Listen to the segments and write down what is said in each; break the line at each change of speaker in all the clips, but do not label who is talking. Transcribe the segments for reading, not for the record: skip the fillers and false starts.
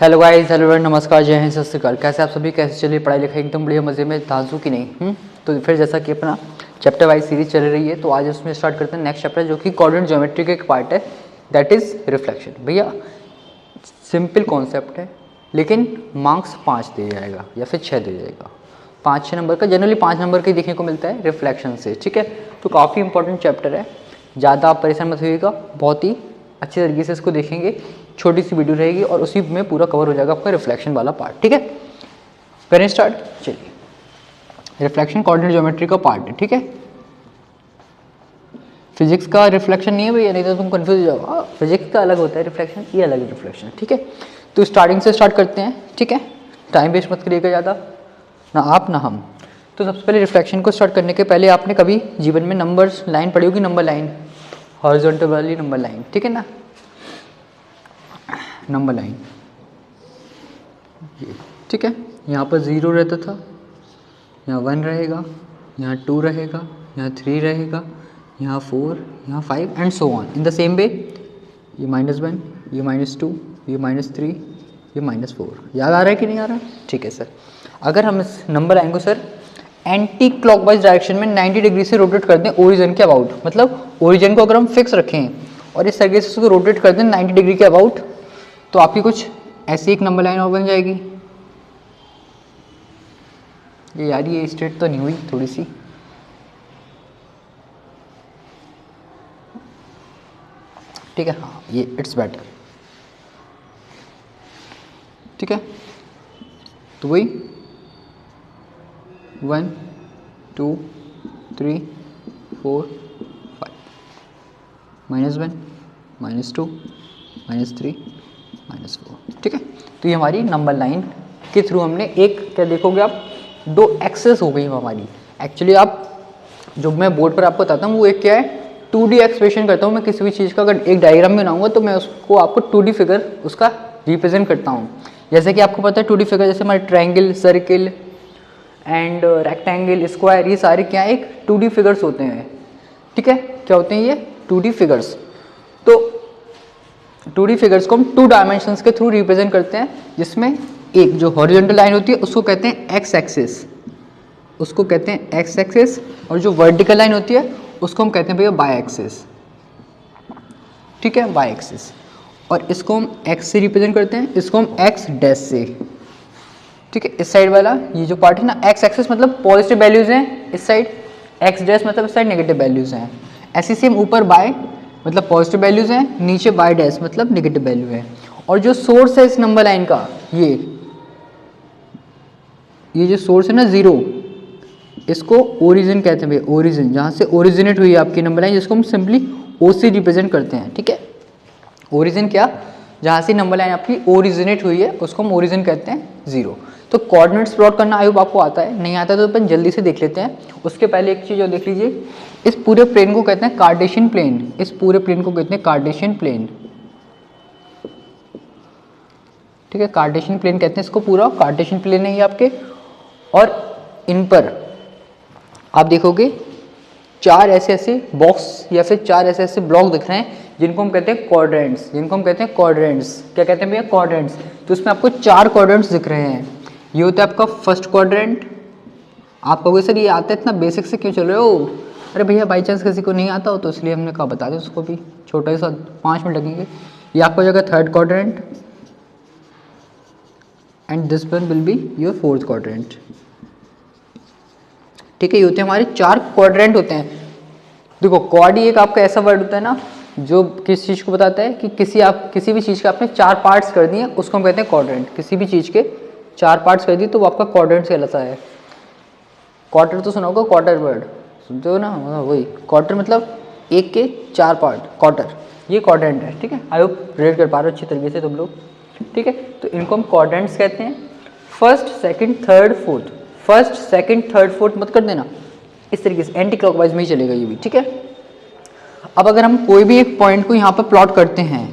Hello guys, hello everyone, नमस्कार, जय हिंद, सत श्री अकाल। कैसे आप सभी, कैसे चलिए पढ़ाई लिखाई एकदम बढ़िया मज़े में, धांसू की नहीं। तो फिर जैसा कि अपना चैप्टर वाइज सीरीज चल रही है, तो आज उसमें स्टार्ट करते हैं नेक्स्ट चैप्टर, जो कि कोऑर्डिनेट ज्योमेट्री का एक पार्ट है, दैट इज़ रिफ्लेक्शन। भैया सिंपल कॉन्सेप्ट है, लेकिन मार्क्स 5 दे जाएगा या फिर 6 दे जाएगा। 5-6 नंबर का, जनरली 5 नंबर का ही देखने को मिलता है रिफ्लेक्शन से, ठीक है। तो काफ़ी इंपॉर्टेंट चैप्टर है, ज़्यादा आप परेशान मत होइएगा, बहुत ही अच्छे तरीके से इसको देखेंगे। छोटी सी वीडियो रहेगी और उसी में पूरा कवर हो जाएगा आपका रिफ्लेक्शन वाला पार्ट, ठीक है। करें स्टार्ट, चलिए। रिफ्लेक्शन कोऑर्डिनेट ज्योमेट्री का पार्ट है, ठीक है। फिजिक्स का रिफ्लेक्शन नहीं है भैया, नहीं तो तुम कंफ्यूज हो जाओ। फिजिक्स का अलग होता है रिफ्लेक्शन, ये अलग है रिफ्लेक्शन, ठीक है। तो स्टार्टिंग से स्टार्ट करते हैं, ठीक है। टाइम वेस्ट मत करिएगा ज़्यादा, ना आप ना हम। तो सबसे पहले रिफ्लेक्शन को स्टार्ट करने के पहले आपने कभी जीवन में नंबर्स लाइन पढ़ी होगी, नंबर लाइन, हॉरिजॉन्टल वाली नंबर लाइन, ठीक है ना, नंबर लाइन, ये ठीक है। यहाँ पर 0 रहता था, यहाँ 1 रहेगा, यहाँ 2 रहेगा, यहाँ 3 रहेगा, यहाँ 4, यहाँ 5 and so on in the same way. ये -1, ये -2, ये -3, ये -4। याद आ रहा है कि नहीं आ रहा है? ठीक है सर। अगर हम इस नंबर लाइन को सर एंटी क्लॉकवाइज डायरेक्शन में 90 डिग्री से रोटेट कर दें ओरिजिन के अबाउट, मतलब ओरिजिन को अगर हम फिक्स रखें और इस तरीके से उसको रोटेट कर दें 90 डिग्री के अबाउट, तो आपकी कुछ ऐसी एक नंबर लाइन और बन जाएगी। ये यार ये स्ट्रेट तो नहीं हुई, थोड़ी सी, ठीक है। हाँ, ये इट्स बेटर, ठीक है। तो वही 1 2 3 4 5, -1 -2 -3 -4, ठीक है। तो ये हमारी नंबर लाइन के थ्रू हमने एक, क्या देखोगे आप, 2 एक्सेस हो गई हमारी। एक्चुअली आप, जो मैं बोर्ड पर आपको बताता हूँ वो एक क्या है, 2D एक्सप्रेशन करता हूँ मैं किसी भी चीज़ का। अगर एक डायग्राम बनाऊंगा तो मैं उसको आपको 2D फिगर उसका रिप्रेजेंट करता हूँ। जैसे कि आपको पता है 2D फिगर, जैसे हमारे triangle, circle and rectangle, square, ये सारे क्या एक 2D फिगर्स होते हैं, ठीक है। क्या होते हैं ये 2D फिगर्स। तो 2D फिगर्स को हम 2 डायमेंशंस के थ्रू रिप्रेजेंट करते हैं, जिसमें एक जो हॉरिजॉन्टल लाइन होती है उसको कहते हैं एक्स एक्सिस, उसको कहते हैं एक्स एक्सिस, और जो वर्टिकल लाइन होती है उसको हम कहते हैं भैया वाई एक्सिस, ठीक है, वाई एक्सिस। और इसको हम एक्स से रिप्रेजेंट करते हैं, इसको हम एक्स डैश से, ठीक है। इस साइड वाला ये जो पार्ट है ना, एक्स एक्सिस मतलब पॉजिटिव वैल्यूज हैं इस साइड, एक्स डैश मतलब इस साइड नेगेटिव वैल्यूज हैं। ऐसे सेम ऊपर बाय मतलब पॉजिटिव वैल्यूज हैं, नीचे वाई डैश मतलब नेगेटिव वैल्यू है। और जो सोर्स है इस नंबर लाइन का, ये जो सोर्स है ना 0, इसको ओरिजिन कहते हैं भैया, ओरिजिन, जहाँ से ओरिजिनेट हुई है आपकी नंबर लाइन, जिसको हम सिंपली ओ से रिप्रेजेंट करते हैं, ठीक है। ओरिजिन क्या, जहाँ से नंबर लाइन आपकी ओरिजिनेट हुई है उसको हम ओरिजिन कहते हैं 0। तो कोऑर्डिनेट्स प्लॉट करना आई होप आपको आता है, नहीं आता तो अपन जल्दी से देख लेते हैं। उसके पहले एक चीज़ और देख लीजिए, इस पूरे प्लेन को कहते हैं कार्टेशियन प्लेन, इस पूरे प्लेन को कहते हैं कार्टेशियन प्लेन, ठीक है। कार्टेशियन प्लेन कहते हैं इसको, पूरा कार्टेशियन प्लेन है ये आपके। और इन पर आप देखोगे 4 ऐसे बॉक्स या फिर 4 ऐसे ब्लॉक दिख रहे हैं, जिनको हम कहते हैं क्वाड्रेंट्स, जिनको हम कहते हैं क्वाड्रेंट्स। क्या कहते हैं भैया, क्वाड्रेंट्स। तो इसमें आपको 4 क्वाड्रेंट्स दिख रहे हैं। ये होता है आपका फर्स्ट क्वाड्रेंट। आप कहोगे सर ये आता है इतना बेसिक से क्यों चल रहे हो? अरे भैया बाई चांस किसी को नहीं आता हो तो इसलिए हमने कहा बता दें उसको भी, छोटा सा 5 मिनट लगेंगे। ये आपको हो जाएगा third quadrant and this one will be your fourth quadrant, ठीक है। ये होते हैं हमारे 4 क्वाड्रेंट होते हैं। देखो क्वाड एक आपका ऐसा वर्ड होता है ना, जो किस चीज़ को बताता है कि किसी भी चीज़ के आपने 4 पार्ट्स कर दिए, उसको हम कहते हैं क्वाड्रेंट। किसी भी चीज़ के 4 पार्ट्स कर दिए तो वो आपका क्वाड्रेंट कहलाता है। क्वार्टर तो सुना होगा, क्वार्टर वर्ड सुनते हो ना, वही क्वार्टर मतलब एक के 4 पार्ट, क्वार्टर, ये क्वाड्रेंट है, ठीक है। आई होप रिलेट कर पा रहे हो अच्छी तरीके से तुम लोग, ठीक है। तो इनको हम क्वाड्रेंट्स कहते हैं। First second third fourth, first second third fourth मत कर देना, इस तरीके से एंटी क्लॉकवाइज में ही चलेगा ये भी, ठीक है। अब अगर हम कोई भी एक पॉइंट को यहाँ पर प्लॉट करते हैं,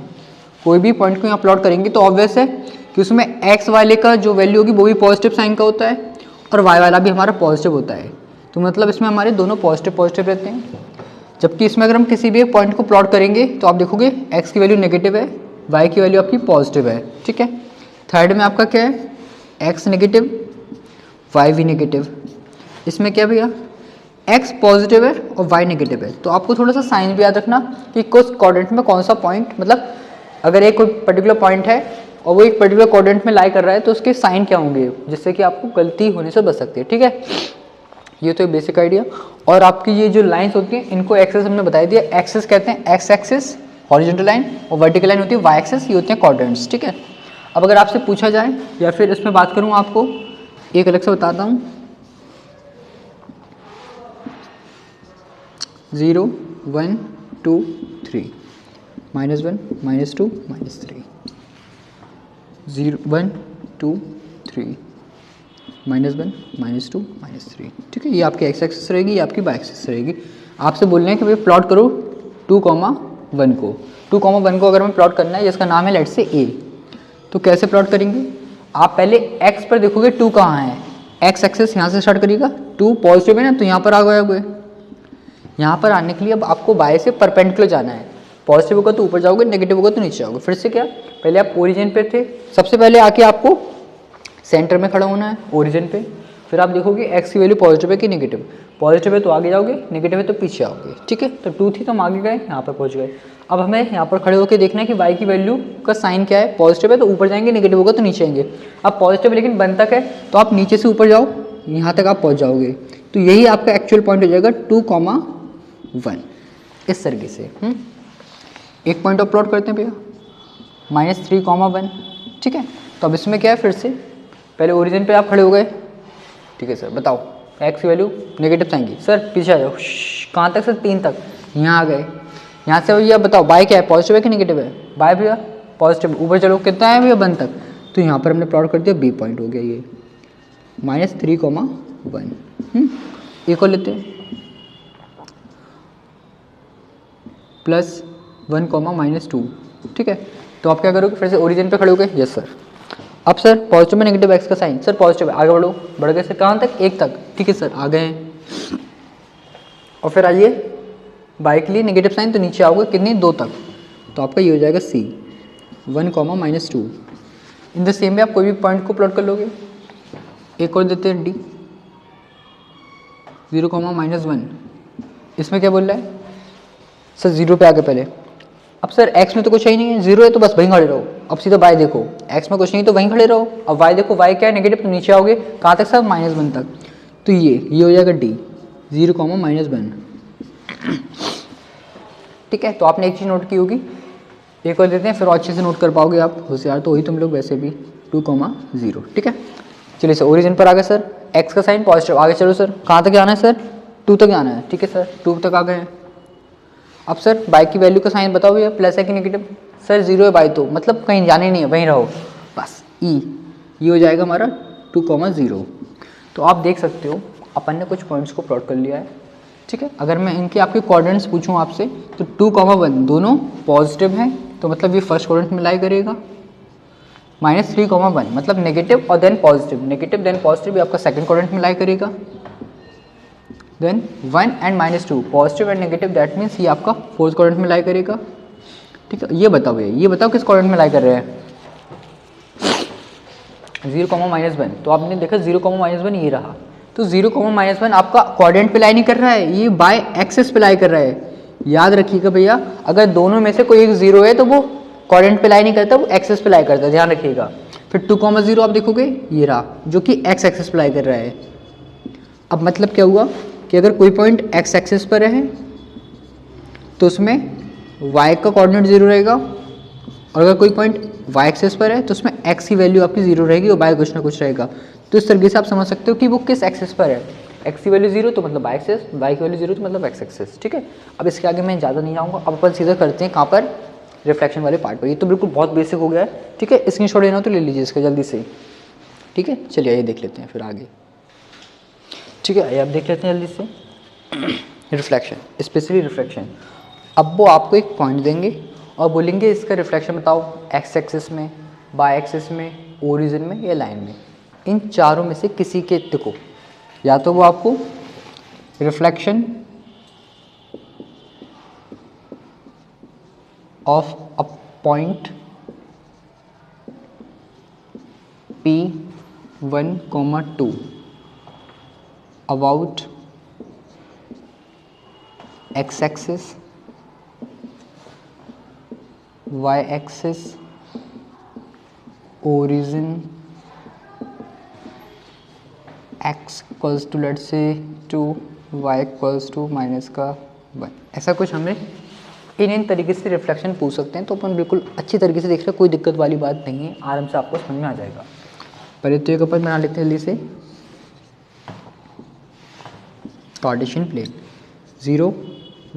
कोई भी पॉइंट को यहाँ प्लॉट करेंगे तो ऑब्वियस है कि उसमें एक्स वाले का जो वैल्यू होगी वो भी पॉजिटिव साइन का होता है और वाई वाला भी हमारा पॉजिटिव होता है। तो मतलब इसमें हमारे दोनों पॉजिटिव रहते हैं। जबकि इसमें अगर हम किसी भी एक पॉइंट को प्लॉट करेंगे तो आप देखोगे एक्स की वैल्यू नेगेटिव है, वाई की वैल्यू आपकी पॉजिटिव है, ठीक है। थर्ड में आपका क्या है, एक्स नेगेटिव वाई भी नेगेटिव। इसमें क्या भैया, एक्स पॉजिटिव है और वाई नेगेटिव है। तो आपको थोड़ा सा साइन भी याद रखना कि किस क्वाड्रेंट में कौन सा पॉइंट, मतलब अगर एक कोई पर्टिकुलर पॉइंट है और वो एक पर्टिकुलर क्वाड्रेंट में लाई कर रहा है तो उसके साइन क्या होंगे, जिससे कि आपको गलती होने से बच सकती है। ठीक है, ये तो बेसिक आइडिया। और आपकी ये जो लाइंस होती हैं इनको एक्सेस हमने बता दिया, एक्सेस कहते हैं एक्स एक्सिस हॉरिजॉन्टल लाइन, और वर्टिकल लाइन होती है वाई एक्सिस, ये होते हैं क्वाड्रेंट्स। ठीक है, अब अगर आपसे पूछा जाए या फिर इसमें बात करूँ आपको एक अलग से बताता हूँ, 0 1 2 3 -1 -2 -3 0 1 2 3 -1 -2 -3। ठीक है, ये आपकी एक्स एक्सिस रहेगी, ये आपकी वाई एक्सिस रहेगी। आपसे बोल रहे हैं कि भाई प्लॉट करो 2,1 को। 2,1 को अगर हमें प्लॉट करना है जिसका नाम है लेट से ए, तो कैसे प्लॉट करेंगे, आप पहले एक्स पर देखोगे 2 कहाँ है, एक्स एक्सिस यहाँ से स्टार्ट करिएगा, 2 पॉजिटिव है ना तो यहाँ पर आ गया हुए। यहाँ पर आने के लिए अब आपको वाई से परपेंडिकुलर जाना है, पॉजिटिव होगा तो ऊपर जाओगे, नेगेटिव होगा तो नीचे जाओगे। फिर से क्या, पहले आप ओरिजिन पे थे, सबसे पहले आके आपको सेंटर में खड़ा होना है ओरिजिन पे। फिर आप देखोगे एक्स की वैल्यू पॉजिटिव है कि नेगेटिव, पॉजिटिव है तो आगे जाओगे, नेगेटिव है तो पीछे आओगे। ठीक है, तो 2 थी तो हम आगे गए, यहाँ पर पहुँच गए। अब हमें यहाँ पर खड़े होकर देखना है कि वाई की वैल्यू का साइन क्या है, पॉजिटिव है तो ऊपर जाएंगे, नेगेटिव होगा तो नीचे आएंगे। अब पॉजिटिव है लेकिन 1 तक है तो आप नीचे से ऊपर जाओ, यहाँ तक आप पहुँच जाओगे। तो यही आपका एक्चुअल पॉइंट हो जाएगा 2,1 इस तरीके से। एक पॉइंट ऑफ प्लॉट करते हैं भैया -3,1। ठीक है, तो अब इसमें क्या है, फिर से पहले ओरिजिन पे आप खड़े हो गए। ठीक है सर बताओ, एक्स की वैल्यू नेगेटिव आएंगी, सर पीछे आ जाओ, कहाँ तक सर 3 तक, यहाँ आ गए। यहाँ से भैया बताओ वाई क्या है, पॉजिटिव है कि नेगेटिव है, वाई भैया पॉजिटिव, ऊपर चलो कितना है भैया 1 तक, तो यहाँ पर हमने प्लॉट कर दिया, बी पॉइंट हो गया ये -3,1। एक और लेते हैं +1, -2। ठीक है, तो आप क्या करोगे, फिर से ओरिजिन पे खड़े हो गए, यस सर। अब सर पॉजिटिव में नेगेटिव एक्स का साइन, सर पॉजिटिव है, आगे बढ़ो, बढ़ गए सर कहाँ तक, 1 तक। ठीक है सर, आ गए हैं। और फिर आइए वाई के लिए नेगेटिव साइन, तो नीचे आओगे कितनी, 2 तक, तो आपका ये हो जाएगा सी 1, -2। इन द सेम वे आप कोई भी पॉइंट को प्लॉट कर लोगे। एक और देते हैं डी 0, -1। इसमें क्या बोल रहा है सर, 0 पे आगे पहले। अब सर एक्स में तो कुछ है ही नहीं है, 0 है तो बस वहीं खड़े रहो। अब सीधा वाई देखो, एक्स में कुछ नहीं तो वहीं खड़े रहो। अब वाई देखो, वाई क्या है नेगेटिव, तो नीचे आओगे कहाँ तक सर, -1 तक। तो ये हो जाएगा डी 0, -1। ठीक है, तो आपने एक चीज़ नोट की होगी, एक और देते हैं फिर और अच्छे से नोट कर पाओगे आप, होशियार तो वही तुम लोग वैसे भी। 2,0। ठीक है, चलिए सर ओरिजिन पर आ गए सर, एक्स का साइन पॉजिटिव, आगे चलो सर कहाँ तक आना है सर, 2 तक आना है। ठीक है सर, 2 तक आ गए हैं। अब सर बाई की वैल्यू का साइन बताओ भैया, प्लस है कि नेगेटिव, सर 0 है बाई, तो मतलब कहीं जाने नहीं है, वहीं रहो बस। ये हो जाएगा हमारा 2,0। तो आप देख सकते हो अपन ने कुछ पॉइंट्स को प्लॉट कर लिया है। ठीक है, अगर मैं इनके आपके कोऑर्डिनेट्स पूछूं आपसे, तो 2,1 दोनों पॉजिटिव हैं, तो मतलब ये फर्स्ट क्वाड्रेंट में लाई करेगा। -3,1 मतलब नेगेटिव और then positive, negative then positive, ये आपका सेकंड क्वाड्रेंट में लाई करेगा। Then 1 and -2 positive and negative, that means ये आपका फोर्थ क्वाड्रेंट में लाई करेगा। ठीक है, ये बताओ भैया, ये बताओ किस क्वाड्रेंट में लाई कर रहे हैं, 0, -1। तो आपने देखा 0, -1 ये रहा, तो 0, -1 आपका क्वाड्रेंट पे लाई नहीं कर रहा है, ये बाय एक्सिस पे लाई कर रहा है। याद रखिएगा भैया, अगर दोनों में से कोई एक 0 है तो वो क्वाड्रेंट पे लाई नहीं करता, वो एक्सिस पे लाई करता है, ध्यान रखिएगा। फिर 2,0 आप देखोगे ये रहा, जो कि एक्स एक्सिस पे लाई कर रहा है। अब मतलब क्या हुआ कि अगर कोई पॉइंट एक्स एक्सिस पर है तो उसमें y का कोऑर्डिनेट 0 रहेगा, और अगर कोई पॉइंट y एक्सिस पर है तो उसमें x की वैल्यू आपकी 0 रहेगी और y कुछ ना कुछ रहेगा। तो इस तरीके से आप समझ सकते हो कि वो किस एक्सिस पर है, x की वैल्यू 0 तो मतलब y एक्सिस, y की वैल्यू 0 तो मतलब x एक्सिस। ठीक है, अब इसके आगे मैं ज़्यादा नहीं जाऊँगा, अब अपन सीधा करते हैं कहाँ पर, रिफ्लेक्शन वाले पार्ट पर। ये तो बिल्कुल बहुत बेसिक हो गया है। ठीक है, स्क्रीनशॉट लेना हो तो ले लीजिए इसका जल्दी से। ठीक है, चलिए आइए देख लेते हैं फिर आगे। ठीक है, आइए अब देख लेते हैं जल्दी से रिफ्लेक्शन, स्पेशली रिफ्लेक्शन। अब वो आपको एक पॉइंट देंगे और बोलेंगे इसका रिफ्लेक्शन बताओ, एक्स एक्सिस में, वाई एक्सिस में, ओरिजिन में या लाइन में। इन चारों में से किसी के देखो, या तो वो आपको reflection of a point 1,2 about x axis, y axis, origin x equals to let's say 2, y equals to -1। ऐसा कुछ हमें इन तरीके से रिफ्लेक्शन पूछ सकते हैं, तो अपन बिल्कुल अच्छी तरीके से देख रहे हैं, कोई दिक्कत वाली बात नहीं है, आराम से आपको समझ में आ जाएगा। पहले तो एक अपन बना लेते हैं जल्दी से, Cartesian plane 0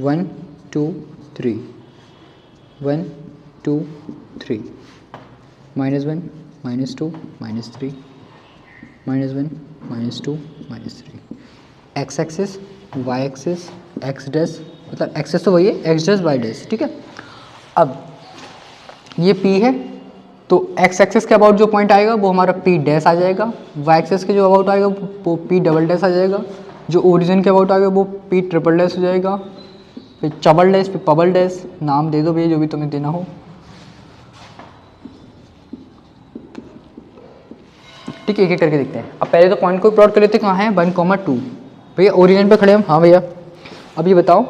1 2 3 1 2 3 -1 -2 -3 -1 -2 -3, x axis, y axis, x dash, मतलब एक्सिस तो वही है, x डैश y डैश, ठीक है। अब ये p है, तो x एक्सिस के अबाउट जो पॉइंट आएगा वो हमारा p डैश आ जाएगा, y एक्सिस के जो अबाउट आएगा वो p डबल डैश आ जाएगा, जो ओरिजिन के अबाउट आएगा वो p ट्रिपल डैश हो जाएगा, फिर चबल डैश, फिर पबल डैश, नाम दे दो भैया जो भी तुम्हें देना हो, ठीक है। एक एक करके देखते हैं। अब पहले तो पॉइंट को प्लॉट कर लेते हैं, कहाँ है 1,2 भैया, ओरिजिन पे खड़े हम, हाँ भैया। अब ये बताओ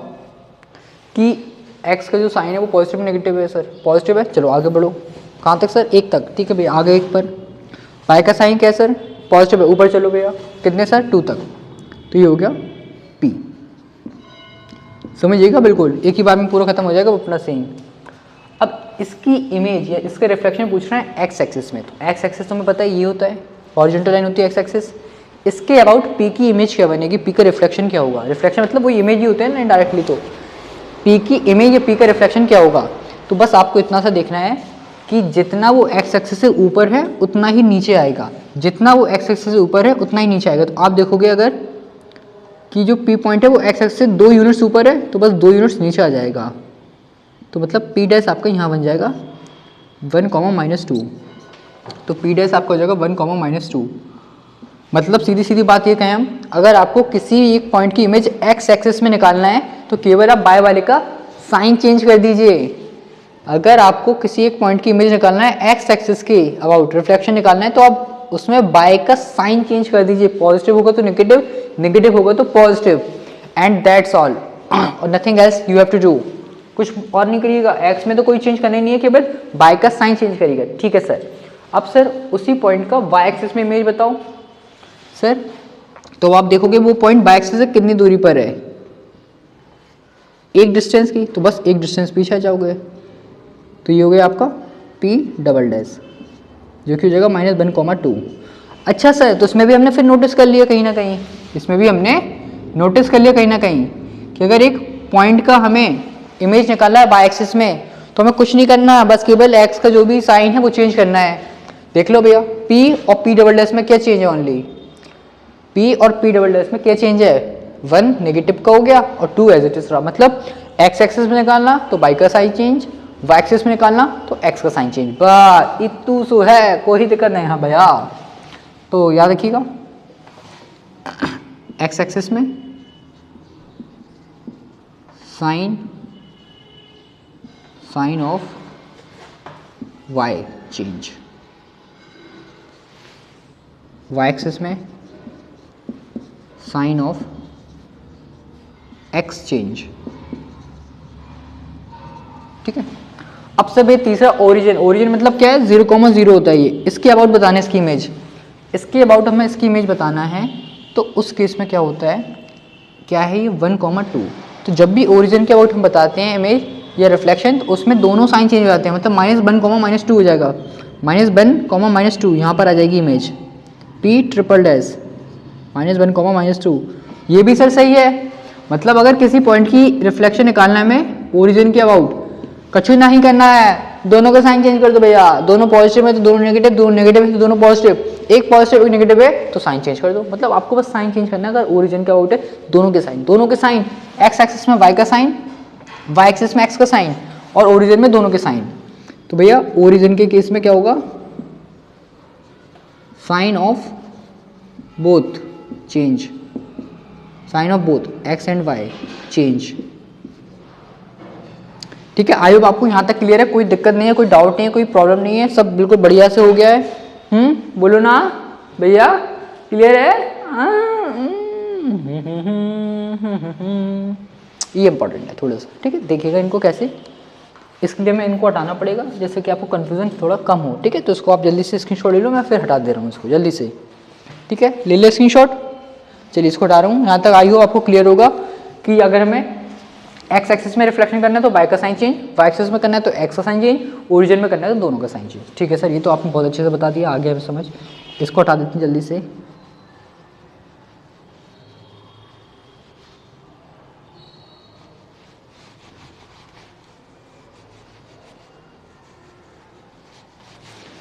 कि x का जो साइन है वो पॉजिटिव नेगेटिव है? सर पॉजिटिव है, चलो आगे बढ़ो। कहाँ तक सर? 1 तक, ठीक है भैया, आगे 1 पर। y का साइन क्या है सर? पॉजिटिव है, ऊपर चलो भैया, कितने सर? 2 तक, तो ये हो गया p। समझिएगा, बिल्कुल एक ही बार में पूरा खत्म हो जाएगा वो अपना सीन। अब इसकी इमेज या इसका रिफ्लेक्शन पूछ रहे हैं x एक्सिस में, तो x एक्सिस तुम्हें पता है ये होता है, हॉरिजॉन्टल लाइन होती है x एक्सिस। इसके अबाउट p की इमेज क्या बनेगी, p का रिफ्लेक्शन क्या होगा? रिफ्लेक्शन मतलब वो इमेज ही होते हैं ना इनडायरेक्टली, तो p की इमेज या p का रिफ्लेक्शन क्या होगा? तो बस आपको इतना सा देखना है कि जितना वो x एक्सिस से ऊपर है उतना ही नीचे आएगा, जितना वो x एक्सिस से ऊपर है उतना ही नीचे आएगा। तो आप देखोगे अगर कि जो p पॉइंट है वो x एक्सिस से 2 यूनिट्स ऊपर है तो बस 2 यूनिट्स नीचे आ जाएगा, तो मतलब p डैश आपका यहाँ बन जाएगा 1,-2, तो p डैश आपका हो जाएगा 1,-2। मतलब सीधी सीधी बात ये कहें हम, अगर आपको किसी एक पॉइंट की इमेज x एक्सिस में निकालना है तो केवल आप बाय वाले का साइन चेंज कर दीजिए। अगर आपको किसी एक पॉइंट की इमेज निकालना है x एक्सिस के अबाउट रिफ्लेक्शन निकालना है तो आप उसमें बाय का साइन चेंज कर दीजिए, पॉजिटिव होगा तो नेगेटिव, नेगेटिव होगा तो पॉजिटिव, एंड दैट्स ऑल, और nothing else you have to do. कुछ और नहीं करिएगा, x में तो कोई चेंज करना ही नहीं है, केवल बाय का साइन चेंज करिएगा, ठीक है सर। अब सर उसी पॉइंट का y एक्सिस में इमेज बताओ सर, तो आप देखोगे वो पॉइंट y एक्सिस से कितनी दूरी पर है, एक डिस्टेंस की, तो बस एक डिस्टेंस पीछे आ जाओगे, तो ये हो गया आपका p डबल डैश, जो कि हो जाएगा -1,2। अच्छा सर, तो इसमें भी हमने फिर नोटिस कर लिया कहीं ना कहीं, इसमें भी हमने नोटिस कर लिया कहीं ना कहीं कि अगर एक पॉइंट का हमें इमेज निकालना है y एक्सिस में तो हमें कुछ नहीं करना है, बस केवल x का जो भी साइन है वो चेंज करना है। देख लो भैया, p और p डबल डैश में क्या चेंज है? ओनली p और p डबल डैश में क्या चेंज है? 1 नेगेटिव का हो गया और 2 एज इट इज रहा। मतलब x एक्सिस में निकालना तो y का साइन चेंज, y एक्सिस में निकालना तो x का साइन चेंज, बस इतू सो है, कोई दिक्कत नहीं। हाँ भैया, तो याद रखिएगा x एक्सिस में sign of y change, y axis में साइन ऑफ x चेंज, ठीक है। अब सब ये तीसरा ओरिजिन, ओरिजिन मतलब क्या है? 0,0 होता है ये, इसके अबाउट बताना है इसकी इमेज, इसके अबाउट हमें इसकी इमेज बताना है, तो उस केस में क्या होता है, क्या है ये 1,2। तो जब भी ओरिजिन के अबाउट हम बताते हैं इमेज या रिफ्लेक्शन, तो उसमें दोनों साइन चेंज हो जाते हैं, मतलब -1,-2 हो जाएगा, -1,-2 यहाँ पर आ जाएगी इमेज, p ट्रिपल डैश -1,-2। ये भी सर सही है, मतलब अगर किसी पॉइंट की रिफ्लेक्शन निकालना में ओरिजिन के अबाउट कुछ नहीं करना है, दोनों का साइन चेंज कर दो भैया, दोनों पॉजिटिव है तो दोनों नेगेटिव, दोनों नेगेटिव है तो दोनों पॉजिटिव, एक पॉजिटिव एक नेगेटिव है तो साइन चेंज कर दो। मतलब आपको बस साइन चेंज करना है, अगर ओरिजिन के अबाउट है दोनों के साइन, x एक्सिस में y का साइन, y एक्सिस में x का साइन, और ओरिजिन में दोनों के साइन। तो भैया ओरिजिन के केस में क्या होगा? Sign of both change, sign of both x and y change, ठीक है। आई होप आपको यहाँ तक क्लियर है, कोई दिक्कत नहीं है, कोई डाउट नहीं है, कोई प्रॉब्लम नहीं है, सब बिल्कुल बढ़िया से हो गया है। बोलो ना, भैया क्लियर है? ये इंपॉर्टेंट है थोड़ा सा, ठीक है। देखिएगा इनको कैसे, इसके लिए मैं इनको हटाना पड़ेगा जैसे कि आपको कन्फ्यूजन थोड़ा कम हो, ठीक है। तो इसको आप जल्दी से स्क्रीनशॉट ले लो, मैं फिर हटा दे रहा हूँ इसको जल्दी से, ठीक है। ले लो स्क्रीनशॉट। चलिए इसको हटा रहा हूँ। यहाँ तक आई हो आपको क्लियर होगा कि अगर हमें एक्स एक्सिस में रिफ्लेक्शन करना है तो वाई का साइन चेंज, वाई एक्सिस में करना है तो एक्स का साइन चेंज, ओरिजिन में करना है तो दोनों का साइन चेंज, ठीक है सर। ये तो आपने बहुत अच्छे से बता दिया, आगे हमें समझ। इसको हटा देते हैं जल्दी से।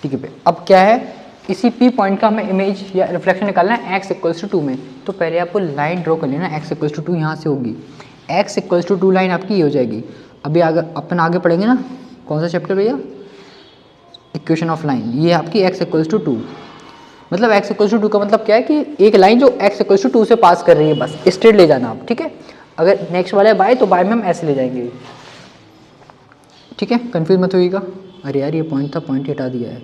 ठीक है, अब क्या है, इसी P पॉइंट का हमें इमेज या रिफ्लेक्शन निकालना है x इक्वल्स टू 2 में। तो पहले आपको लाइन ड्रॉ कर लेना, x इक्वल्स टू 2 यहाँ से होगी, x इक्वल्स टू 2 लाइन आपकी ये हो जाएगी। अभी अपन आगे पढ़ेंगे ना, कौन सा चैप्टर भैया, इक्वेशन ऑफ लाइन। ये आपकी x इक्वल्स टू 2, मतलब x इक्वल्स टू 2 का मतलब क्या है कि एक लाइन जो x इक्वल्स टू 2 से पास कर रही है, बस स्ट्रेट ले जाना आप, ठीक है। अगर नेक्स्ट वाला है बाय, तो बाय में हम ऐसे ले जाएंगे, ठीक है। कन्फ्यूज मत होइएगा। अरे यार ये पॉइंट था, पॉइंट हटा दिया है,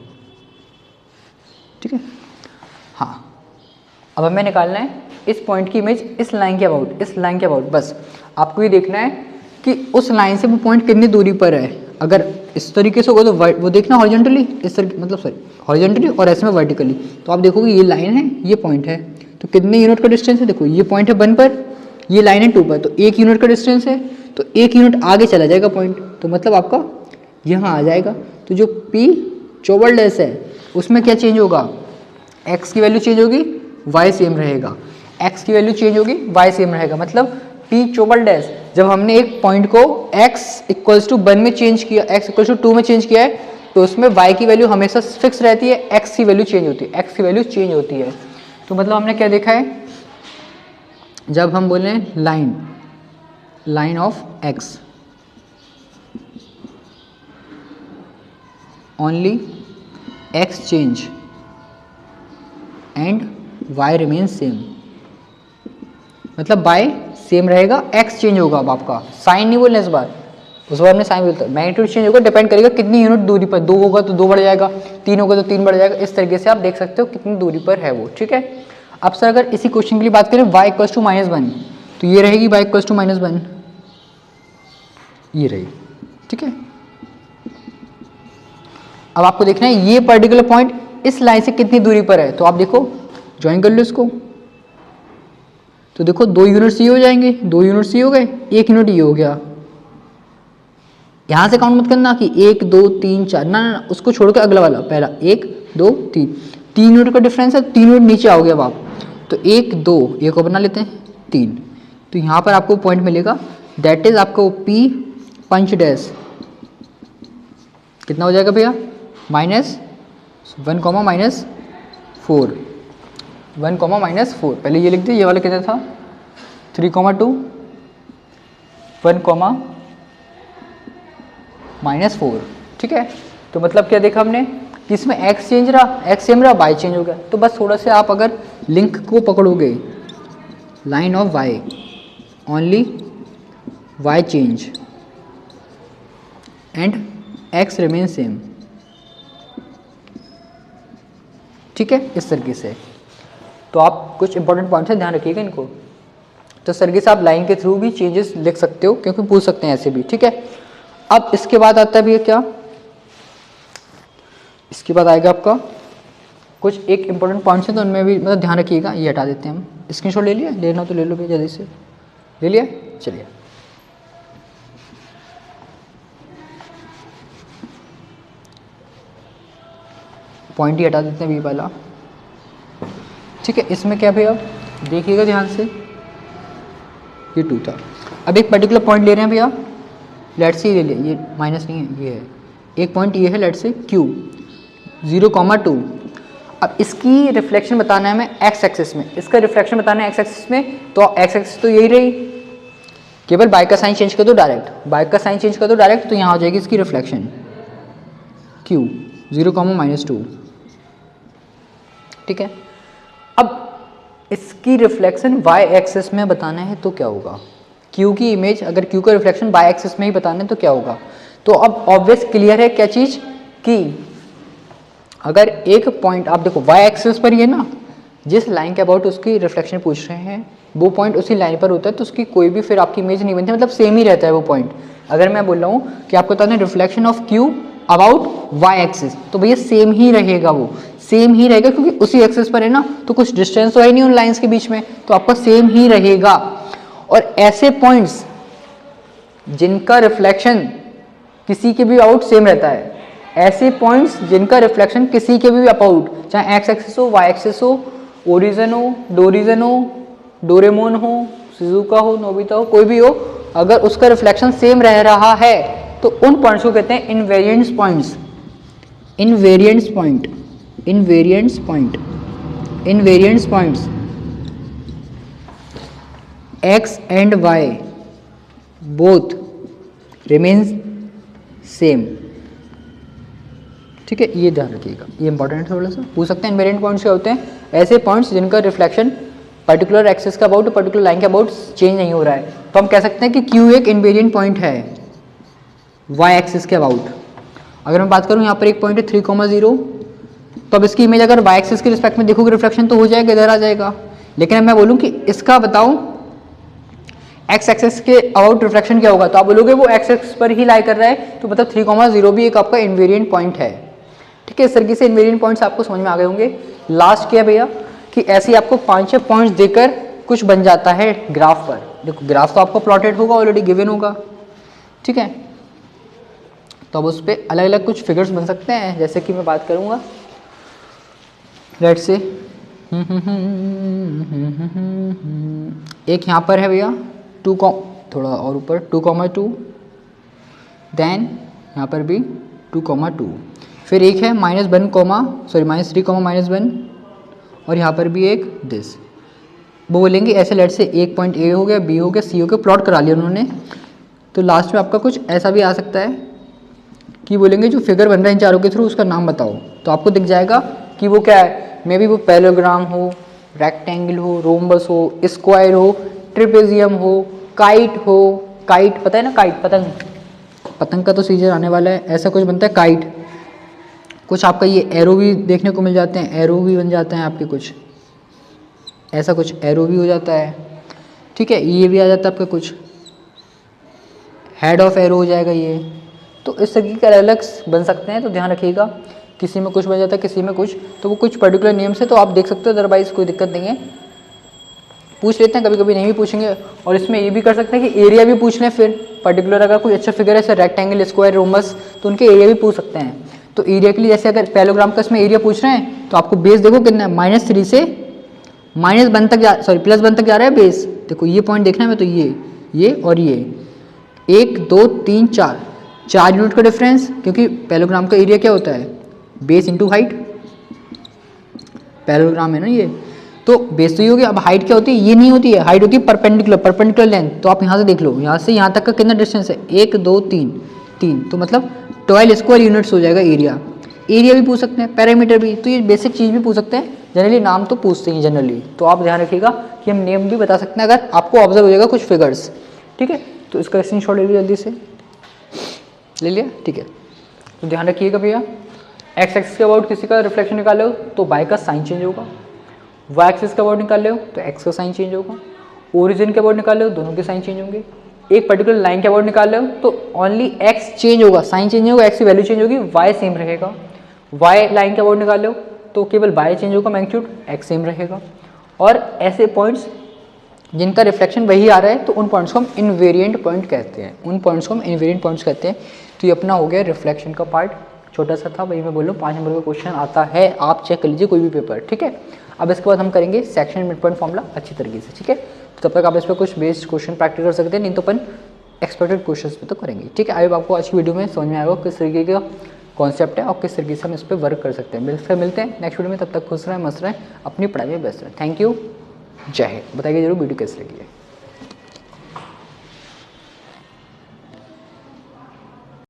ठीक है। हाँ, अब हमें निकालना है इस पॉइंट की इमेज इस लाइन के अबाउट, इस लाइन के अबाउट। बस आपको ये देखना है कि उस लाइन से वो पॉइंट कितनी दूरी पर है। अगर इस तरीके से होगा तो वो देखना हॉरिजॉन्टली, इस तरीके मतलब सॉरी हॉरिजॉन्टली, और ऐसे में वर्टिकली। तो आप देखोगे ये लाइन है, ये पॉइंट है, तो कितने यूनिट का डिस्टेंस है, देखो ये पॉइंट है 1 पर, ये लाइन है 2 पर, तो 1 यूनिट का डिस्टेंस है, तो 1 यूनिट आगे चला जाएगा पॉइंट, तो मतलब आपका यहाँ आ जाएगा। तो जो P चौबल डैश है उसमें क्या चेंज होगा, x की वैल्यू चेंज होगी, y सेम रहेगा, x की वैल्यू चेंज होगी, y सेम रहेगा। मतलब P चौबल डैश, जब हमने एक पॉइंट को x इक्वल्स टू 1 में चेंज किया, x इक्वल्स टू 2 में चेंज किया है, तो उसमें y की वैल्यू हमेशा फिक्स रहती है, x की वैल्यू चेंज होती है, x की वैल्यू चेंज होती है। तो मतलब हमने क्या देखा है, जब हम बोले line, line of x only x change and y remain same, मतलब y सेम रहेगा, x चेंज होगा। अब आपका साइन नहीं बोलना इस बार, उस बार हमने साइन बोलता है, मैग्नीट्यूड चेंज होगा, डिपेंड करेगा कितनी यूनिट दूरी पर, 2 होगा तो 2 बढ़ जाएगा, 3 होगा तो 3 बढ़ जाएगा। इस तरीके से आप देख सकते हो कितनी दूरी पर है वो, ठीक है। अब सर अगर इसी क्वेश्चन के लिए बात करें y इक्वल्स टू -1, तो ये रहेगी y इक्वल्स टू -1, ये रहेगी, ठीक है। अब आपको देखना है ये पर्टिकुलर पॉइंट इस लाइन से कितनी दूरी पर है, तो आप देखो ज्वाइन कर लो इसको, तो देखो 2 यूनिट्स ये हो जाएंगे, 2 यूनिट्स ये हो गए, 1 यूनिट ये हो गया। यहां से काउंट मत करना कि 1 2 3 4, ना ना, उसको छोड़ के अगला वाला, पहला 1 2 3, 3 यूनिट का डिफरेंस है, 3 यूनिट नीचे आओगे अब आप, तो 1 2 एक को बना लेते हैं 3, तो यहाँ पर आपको पॉइंट मिलेगा, दैट इज आपको P पंच डैश कितना हो जाएगा भैया, -1, -4, 1, -4। पहले ये लिख दिए, ये वाला कितना था 3, 2, 1, -4, ठीक है। तो मतलब क्या देखा हमने कि इसमें x चेंज रहा, x सेम रहा, y चेंज हो गया। तो बस थोड़ा सा आप अगर लिंक को पकड़ोगे, line of y only y change and x remain same, ठीक है, इस तरीके से। तो आप कुछ इंपॉर्टेंट पॉइंट्स हैं, ध्यान रखिएगा इनको। तो इस तरीके से आप लाइन के थ्रू भी चेंजेस लिख सकते हो, क्योंकि पूछ सकते हैं ऐसे भी, ठीक है। अब इसके बाद आता है भैया क्या, इसके बाद आएगा आपका कुछ एक इंपॉर्टेंट पॉइंट्स हैं, तो उनमें भी मतलब ध्यान रखिएगा। ये हटा देते हैं हम, स्क्रीनशॉट ले लिया, लेना तो ले लो भैया जल्दी से, ले लिया, चलिए। पॉइंट ही हटा देते हैं बी वाला, ठीक है। इसमें क्या भैया देखिएगा ध्यान से, ये 2 था। अब एक पर्टिकुलर पॉइंट ले रहे हैं भैया, लेट से ले लिया, ये माइनस नहीं है, ये है एक पॉइंट, ये है लेट से Q 0,2। अब इसकी रिफ्लेक्शन बताना है हमें x एक्सिस में, इसका रिफ्लेक्शन बताना है x एक्सिस में, तो x एक्सिस तो यही रही, केवल बाय का साइन चेंज कर दो डायरेक्ट, बाय का साइन चेंज कर दो डायरेक्ट, तो यहाँ हो जाएगी इसकी रिफ्लेक्शन Q 0,-2, ठीक है। अब इसकी रिफ्लेक्शन y एक्सिस में बताना है तो क्या होगा, Q की इमेज अगर Q का रिफ्लेक्शन y एक्सिस में ही बताना है तो क्या होगा। तो अब ऑब्वियस क्लियर है क्या चीज़ कि अगर एक पॉइंट आप देखो y एक्सिस पर ही है ना, जिस लाइन के अबाउट उसकी रिफ्लेक्शन पूछ रहे हैं वो पॉइंट उसी लाइन पर होता है, तो उसकी कोई भी फिर आपकी इमेज नहीं बनती, मतलब सेम ही रहता है वो पॉइंट। अगर मैं बोल रहा हूँ कि आपको बताना reflection of Q about Y axis, तो भैया सेम ही रहेगा, वो सेम ही रहेगा क्योंकि उसी एक्सिस पर है ना, तो कुछ डिस्टेंस तो है नहीं उन लाइंस के बीच में, तो आपका सेम ही रहेगा। और ऐसे पॉइंट्स जिनका रिफ्लेक्शन किसी के भी आउट सेम रहता है, ऐसे पॉइंट्स जिनका रिफ्लेक्शन किसी के भी अपाउट, चाहे एक्स एक्सिस हो, वाई एक्सिस हो, ओरिजन हो, डोरिजन हो, डोरेमोन हो, शिजुका हो, नोबिता हो, कोई भी हो, अगर उसका रिफ्लेक्शन सेम रह रहा है तो उन पॉइंट्स को कहते हैं invariance points. Invariance point, invariance point, invariance points X and Y both remains same. ठीक है, ये ध्यान रखिएगा, ये इंपॉर्टेंट है, थोड़ा सा पूछ सकते हैं। इनवेरिएंट पॉइंट्स क्या होते हैं? ऐसे पॉइंट्स जिनका रिफ्लेक्शन पर्टिकुलर एक्सिस का अबाउट पर्टिकुलर लाइन के अबाउट चेंज नहीं हो रहा है, तो हम कह सकते हैं कि क्यू एक इनवेरिएंट पॉइंट है वाई एक्सिस के अबाउट। अगर मैं बात करूं यहाँ पर एक पॉइंट है 3,0, तो अब इसकी इमेज अगर वाई एक्सिस के रिस्पेक्ट में देखोगे रिफ्लेक्शन तो हो जाएगा, इधर आ जाएगा। लेकिन अब मैं बोलूँ कि इसका बताओ एक्स एक्सिस के अबाउट रिफ्लेक्शन क्या होगा, तो आप बोलोगे वो एक्स एक्सिस पर ही लाई कर रहा है, तो मतलब 3,0 भी एक आपका इनवेरिएंट पॉइंट है। ठीक है, इस तरीके से इनवेरिएंट पॉइंट्स आपको समझ में आ गए होंगे। लास्ट क्या भैया कि ऐसे आपको 5-6 पॉइंट्स देकर कुछ बन जाता है ग्राफ पर। देखो ग्राफ तो आपको प्लॉटेड होगा, ऑलरेडी गिवन होगा। ठीक है, तो अब उस पर अलग अलग कुछ फिगर्स बन सकते हैं, जैसे कि मैं बात करूँगा लेट्स से एक यहाँ पर है भैया थोड़ा और ऊपर 2,2, देन यहाँ पर भी 2,2, फिर एक है -3,-1 और यहाँ पर भी एक दिस। वो बोलेंगे ऐसे लेट से एक पॉइंट ए हो गया, बी हो गया, सी हो गया, प्लॉट करा लिया उन्होंने। तो लास्ट में आपका कुछ ऐसा भी आ सकता है कि बोलेंगे जो फिगर बन रहा है इन चारों के थ्रू उसका नाम बताओ, तो आपको दिख जाएगा कि वो क्या है। मे बी वो पैरेललोग्राम हो, रेक्टेंगल हो, रोम्बस हो, स्क्वायर हो, ट्रिपेजियम हो, काइट हो। काइट पता है ना, काइट पतंग, पतंग का तो सीजन आने वाला है, ऐसा कुछ बनता है काइट। कुछ आपका ये एरो भी देखने को मिल जाते हैं, एरो भी बन जाते हैं आपके, कुछ ऐसा कुछ एरो भी हो जाता है। ठीक है, ये भी आ जाता है आपका, कुछ हेड ऑफ एरो हो जाएगा ये। तो इस तरीके के अलग बन सकते हैं, तो ध्यान रखिएगा, किसी में कुछ बन जाता है, किसी में कुछ, तो वो कुछ पर्टिकुलर नेम से तो आप देख सकते हो, अदरवाइज कोई दिक्कत नहीं है। पूछ लेते हैं, कभी कभी नहीं भी पूछेंगे। और इसमें ये भी कर सकते हैं कि एरिया भी पूछ लें, फिर पर्टिकुलर अगर कोई अच्छा फिगर है जैसे रेक्टेंगल, स्क्वायर, रोमस, तो उनके एरिया भी पूछ सकते हैं। तो एरिया के लिए जैसे अगर पैरेललोग्राम का इसमें एरिया पूछ रहे हैं, तो आपको बेस देखो कितना है, -3 से -1 तक +1 तक जा रहा है बेस। देखो ये पॉइंट देखना है, तो ये और ये 1 2 3 4 यूनिट का डिफरेंस, क्योंकि पैरेललोग्राम का एरिया क्या होता है, बेस इंटू हाइट। पैरेललोग्राम है ना ये, तो बेस तो ये हो गया। अब हाइट क्या होती है, ये नहीं होती है, हाइट होती है परपेंडिकुलर लेंथ। तो आप यहाँ से देख लो, यहाँ से यहाँ तक का कितना डिस्टेंस है, 1 2 3, तो मतलब 12 स्क्वायर यूनिट्स हो जाएगा एरिया। एरिया भी पूछ सकते हैं, पैरामीटर भी, तो ये बेसिक चीज़ भी पूछ सकते हैं। जनरली नाम तो पूछते हैं जनरली, तो आप ध्यान रखिएगा कि हम नेम भी बता सकते हैं अगर आपको ऑब्जर्व हो जाएगा कुछ फिगर्स। ठीक है, तो इसका स्क्रीनशॉट ले लिया, जल्दी से ले लिया। ठीक है, तो ध्यान रखिएगा भैया, एक्स एक्सिस के अबाउट किसी का रिफ्लेक्शन निकाले हो तो वाई का साइन चेंज होगा, वाई एक्सिस के अबाउट निकाले हो तो एक्स का साइन चेंज होगा, ओरिजिन के अबाउट निकाले हो दोनों के साइन चेंज होंगे, एक पर्टिकुलर लाइन के अबाउट निकाल रहे हो तो ओनली एक्स चेंज होगा, साइन चेंज होगा, एक्स की वैल्यू चेंज होगी, वाई सेम रहेगा। वाई लाइन के अबाउट निकाल रहे हो तो केवल वाई चेंज होगा, मैग्नीट्यूड, एक्स सेम रहेगा। और ऐसे पॉइंट्स जिनका रिफ्लेक्शन वही आ रहा है तो उन पॉइंट्स को हम इनवेरिएंट पॉइंट कहते हैं, उन पॉइंट्स को हम इनवेरिएंट पॉइंट्स कहते हैं। तो ये अपना हो गया रिफ्लेक्शन का पार्ट, छोटा सा था, वही मैं बोल रहा हूँ 5 नंबर का क्वेश्चन आता है, आप चेक कर लीजिए कोई भी पेपर। ठीक है, अब इसके बाद हम करेंगे सेक्शन मिड पॉइंट फॉर्मूला अच्छी तरीके से। ठीक है, तो तब तक आप इस पर कुछ बेस्ड क्वेश्चन प्रैक्टिस कर सकते हैं, नहीं तो अपन एक्सपेक्टेड क्वेश्चंस पे तो करेंगे। ठीक है, आई होप आपको आज की वीडियो में समझ में आएगा किस तरीके का कॉन्सेप्ट है और किस तरीके से हम इस पर वर्क कर सकते हैं। फिर मिलते हैं नेक्स्ट वीडियो में, तब तक खुश रहें, मस्त रहें, अपनी पढ़ाई में व्यस्त रहें। थैंक यू, जय हिंद। बताइए जरूर वीडियो कैसी लगी है।